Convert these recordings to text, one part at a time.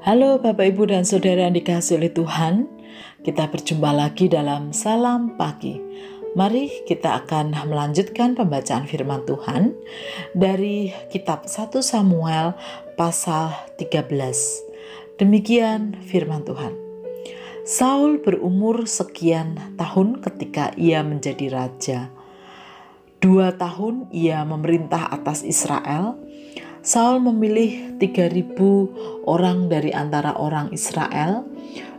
Halo Bapak Ibu dan Saudara yang dikasihi oleh Tuhan, kita berjumpa lagi dalam Salam Pagi. Mari kita akan melanjutkan pembacaan firman Tuhan dari kitab 1 Samuel pasal 13. Demikian firman Tuhan. Saul berumur sekian tahun ketika ia menjadi raja. 2 tahun ia memerintah atas Israel. Saul memilih 3.000 orang dari antara orang Israel.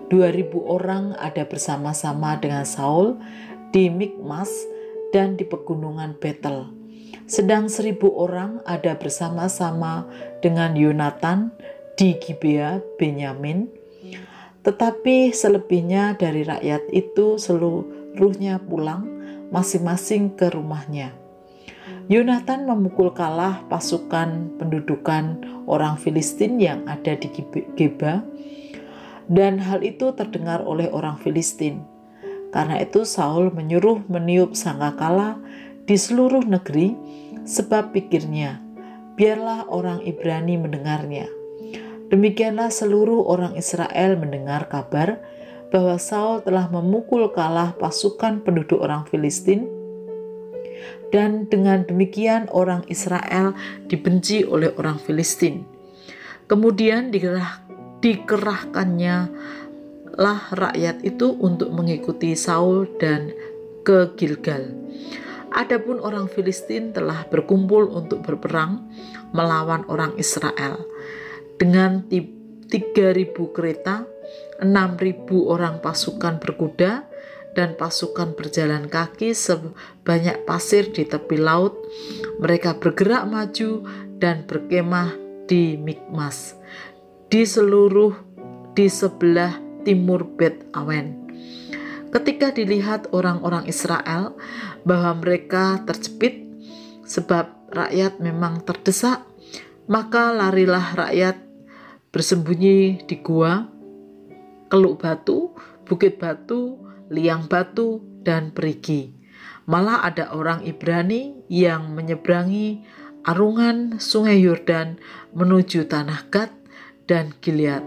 2.000 orang ada bersama-sama dengan Saul di Mikmas dan di pegunungan Betel. Sedang 1.000 orang ada bersama-sama dengan Yonatan di Gibea Benyamin. Tetapi selebihnya dari rakyat itu seluruhnya pulang masing-masing ke rumahnya. Yonatan memukul kalah pasukan pendudukan orang Filistin yang ada di Geba, dan hal itu terdengar oleh orang Filistin. Karena itu Saul menyuruh meniup sangkakala di seluruh negeri, sebab pikirnya, biarlah orang Ibrani mendengarnya. Demikianlah seluruh orang Israel mendengar kabar bahwa Saul telah memukul kalah pasukan penduduk orang Filistin, dan dengan demikian orang Israel dibenci oleh orang Filistin. Kemudian dikerahkannya lah rakyat itu untuk mengikuti Saul dan ke Gilgal. Adapun orang Filistin telah berkumpul untuk berperang melawan orang Israel dengan 3.000 kereta, 6.000 orang pasukan berkuda, dan pasukan berjalan kaki sebanyak pasir di tepi laut. Mereka bergerak maju dan berkemah di Mikmas, di sebelah timur Bet Awen. Ketika dilihat orang-orang Israel bahwa mereka terjepit sebab rakyat memang terdesak, maka larilah rakyat bersembunyi di gua, Keluk Batu, Bukit Batu, Liang Batu, dan Perigi. Malah ada orang Ibrani yang menyeberangi arungan sungai Yordan menuju tanah Gad dan Gilead.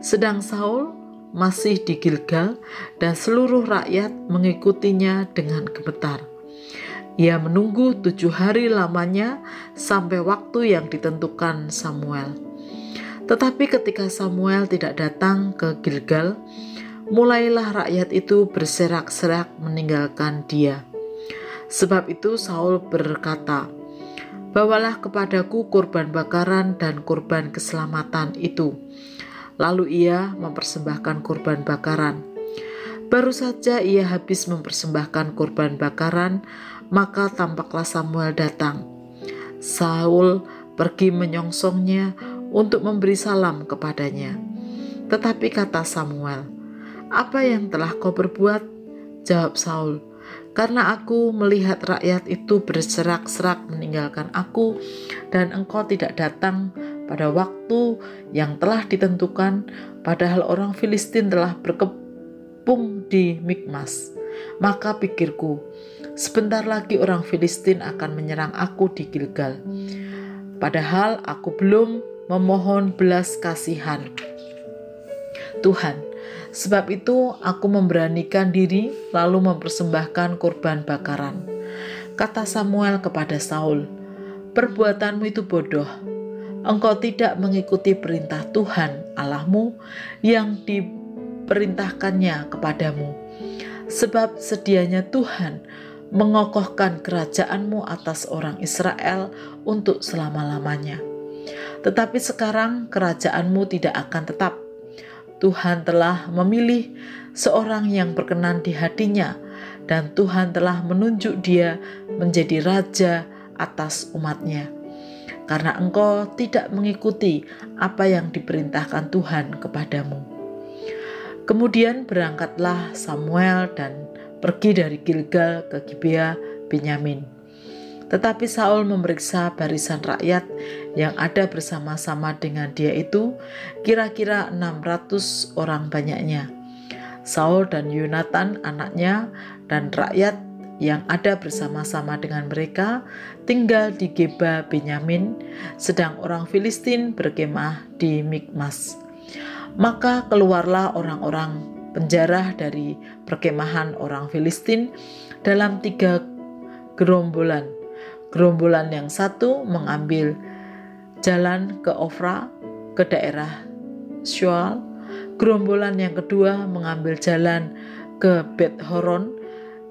Sedang Saul masih di Gilgal dan seluruh rakyat mengikutinya dengan gemetar. Ia menunggu 7 hari lamanya sampai waktu yang ditentukan Samuel. Tetapi ketika Samuel tidak datang ke Gilgal, mulailah rakyat itu berserak-serak meninggalkan dia. Sebab itu Saul berkata, "Bawalah kepadaku korban bakaran dan korban keselamatan itu." Lalu ia mempersembahkan korban bakaran. Baru saja ia habis mempersembahkan korban bakaran, maka tampaklah Samuel datang. Saul pergi menyongsongnya untuk memberi salam kepadanya. Tetapi kata Samuel, "Apa yang telah kau perbuat?" Jawab Saul, "Karena aku melihat rakyat itu berserak-serak meninggalkan aku, dan engkau tidak datang pada waktu yang telah ditentukan, padahal orang Filistin telah berkepung di Mikmas. Maka pikirku, sebentar lagi orang Filistin akan menyerang aku di Gilgal. Padahal aku belum memohon belas kasihan Tuhan. Sebab itu aku memberanikan diri lalu mempersembahkan korban bakaran." Kata Samuel kepada Saul, "Perbuatanmu itu bodoh. Engkau tidak mengikuti perintah Tuhan Allahmu yang diperintahkannya kepadamu. Sebab sedianya Tuhan mengokohkan kerajaanmu atas orang Israel untuk selama-lamanya. Tetapi sekarang kerajaanmu tidak akan tetap. Tuhan telah memilih seorang yang berkenan di hatinya, dan Tuhan telah menunjuk dia menjadi raja atas umatnya. Karena engkau tidak mengikuti apa yang diperintahkan Tuhan kepadamu." Kemudian berangkatlah Samuel dan pergi dari Gilgal ke Gibea Benyamin. Tetapi Saul memeriksa barisan rakyat yang ada bersama-sama dengan dia itu, kira-kira 600 orang banyaknya. Saul dan Yonatan anaknya dan rakyat yang ada bersama-sama dengan mereka tinggal di Geba Benyamin, sedang orang Filistin berkemah di Mikmas. Maka keluarlah orang-orang penjara dari perkemahan orang Filistin dalam 3 gerombolan. Gerombolan yang satu mengambil jalan ke Ofra, ke daerah Shual. Gerombolan yang kedua mengambil jalan ke Bet Horon,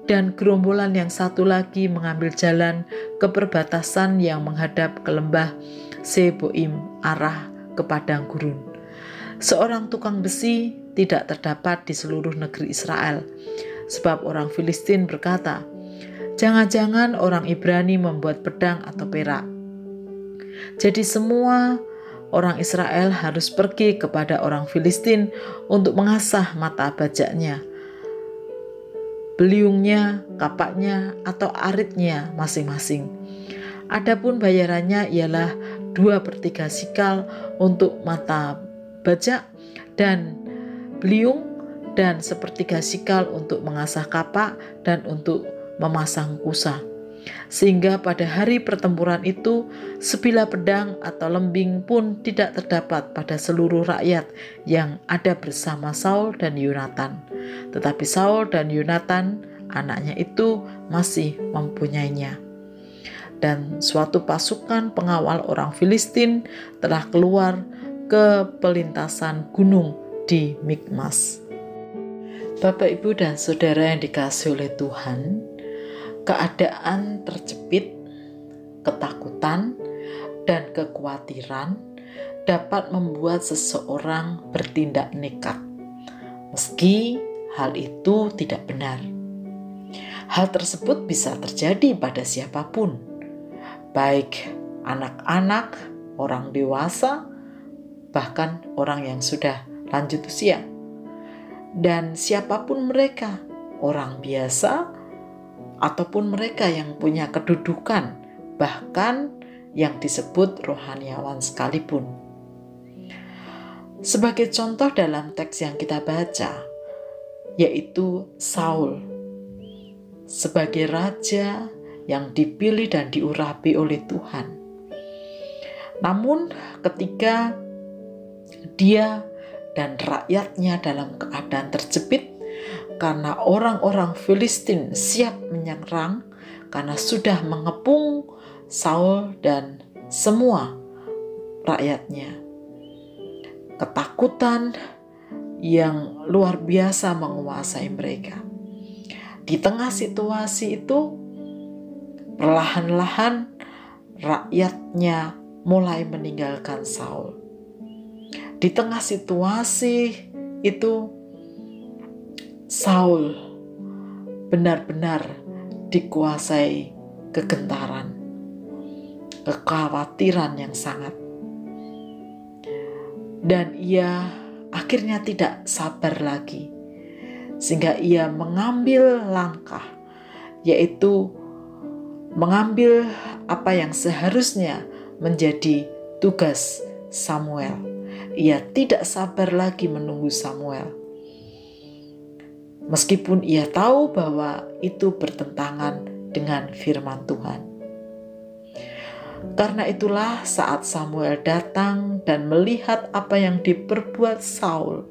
dan gerombolan yang satu lagi mengambil jalan ke perbatasan yang menghadap ke lembah Seboim, arah ke padang gurun. Seorang tukang besi tidak terdapat di seluruh negeri Israel, sebab orang Filistin berkata, "Jangan-jangan orang Ibrani membuat pedang atau perak." Jadi semua orang Israel harus pergi kepada orang Filistin untuk mengasah mata bajaknya, beliungnya, kapaknya, atau aritnya masing-masing. Adapun bayarannya ialah 2/3 sikal untuk mata bajak dan beliung, dan 1/3 sikal untuk mengasah kapak dan untuk memasang kusa. Sehingga pada hari pertempuran itu, sebilah pedang atau lembing pun tidak terdapat pada seluruh rakyat yang ada bersama Saul dan Yonatan. Tetapi Saul dan Yonatan, anaknya itu, masih mempunyainya. Dan suatu pasukan pengawal orang Filistin telah keluar ke pelintasan gunung di Mikmas. Bapak, Ibu, dan Saudara yang dikasihi oleh Tuhan, keadaan terjepit, ketakutan, dan kekhawatiran dapat membuat seseorang bertindak nekat, meski hal itu tidak benar. Hal tersebut bisa terjadi pada siapapun, baik anak-anak, orang dewasa, bahkan orang yang sudah lanjut usia. Dan siapapun mereka, orang biasa ataupun mereka yang punya kedudukan, bahkan yang disebut rohaniawan sekalipun. Sebagai contoh dalam teks yang kita baca, yaitu Saul sebagai raja yang dipilih dan diurapi oleh Tuhan. Namun ketika dia dan rakyatnya dalam keadaan terjepit karena orang-orang Filistin siap menyerang, karena sudah mengepung Saul dan semua rakyatnya. Ketakutan yang luar biasa menguasai mereka. Di tengah situasi itu, perlahan-lahan rakyatnya mulai meninggalkan Saul. Di tengah situasi itu, Saul benar-benar dikuasai kegentaran, kekhawatiran yang sangat. Dan ia akhirnya tidak sabar lagi, sehingga ia mengambil langkah, yaitu mengambil apa yang seharusnya menjadi tugas Samuel. Ia tidak sabar lagi menunggu Samuel, meskipun ia tahu bahwa itu bertentangan dengan firman Tuhan. Karena itulah saat Samuel datang dan melihat apa yang diperbuat Saul,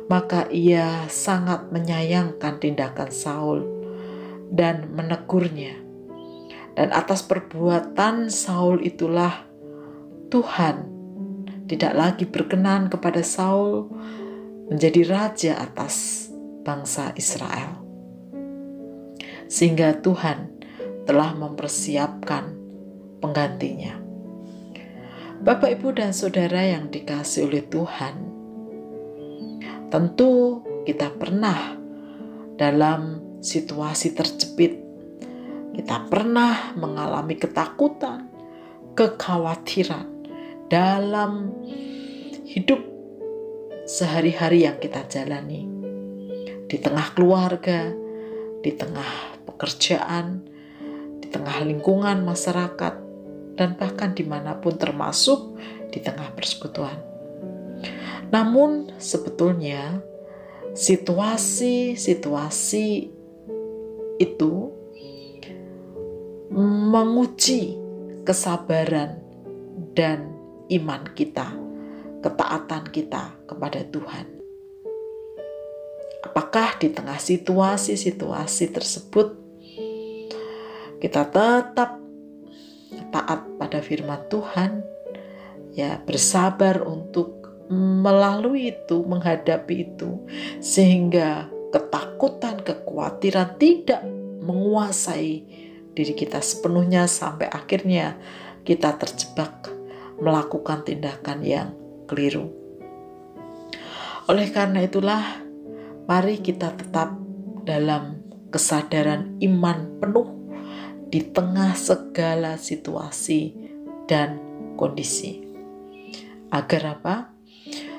maka ia sangat menyayangkan tindakan Saul dan menegurnya. Dan atas perbuatan Saul itulah Tuhan tidak lagi berkenan kepada Saul menjadi raja atas bangsa Israel. Sehingga Tuhan telah mempersiapkan penggantinya. Bapak, Ibu, dan Saudara yang dikasihi oleh Tuhan, tentu kita pernah dalam situasi terjepit. Kita pernah mengalami ketakutan, kekhawatiran dalam hidup sehari-hari yang kita jalani. Di tengah keluarga, di tengah pekerjaan, di tengah lingkungan masyarakat, dan bahkan dimanapun, termasuk di tengah persekutuan. Namun sebetulnya situasi-situasi itu menguji kesabaran dan iman kita ketaatan kita kepada Tuhan. Apakah di tengah situasi-situasi tersebut kita tetap taat pada firman Tuhan, ya, bersabar untuk melalui itu, menghadapi itu, sehingga ketakutan, kekhawatiran tidak menguasai diri kita sepenuhnya sampai akhirnya kita terjebak melakukan tindakan yang keliru. Oleh karena itulah, mari kita tetap dalam kesadaran iman penuh di tengah segala situasi dan kondisi. Agar apa?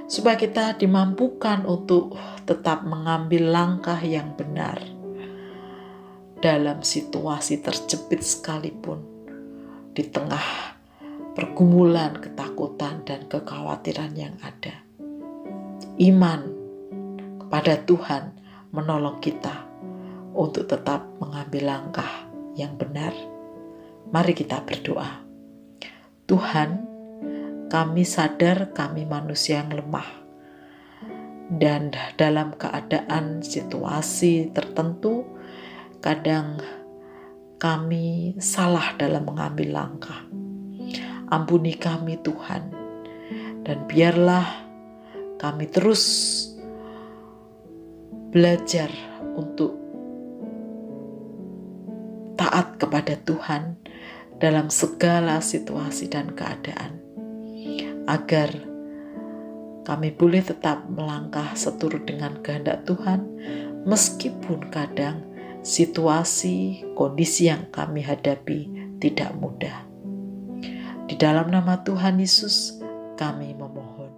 Supaya kita dimampukan untuk tetap mengambil langkah yang benar dalam situasi terjepit sekalipun, di tengah pergumulan, ketakutan, dan kekhawatiran yang ada. Iman kepada Tuhan menolong kita untuk tetap mengambil langkah yang benar. Mari kita berdoa. Tuhan, kami sadar kami manusia yang lemah, dan dalam keadaan situasi tertentu kadang kami salah dalam mengambil langkah. Ampuni kami Tuhan, dan biarlah kami terus belajar untuk taat kepada Tuhan dalam segala situasi dan keadaan, agar kami boleh tetap melangkah seturut dengan kehendak Tuhan, meskipun kadang situasi, kondisi yang kami hadapi tidak mudah. Di dalam nama Tuhan Yesus kami memohon.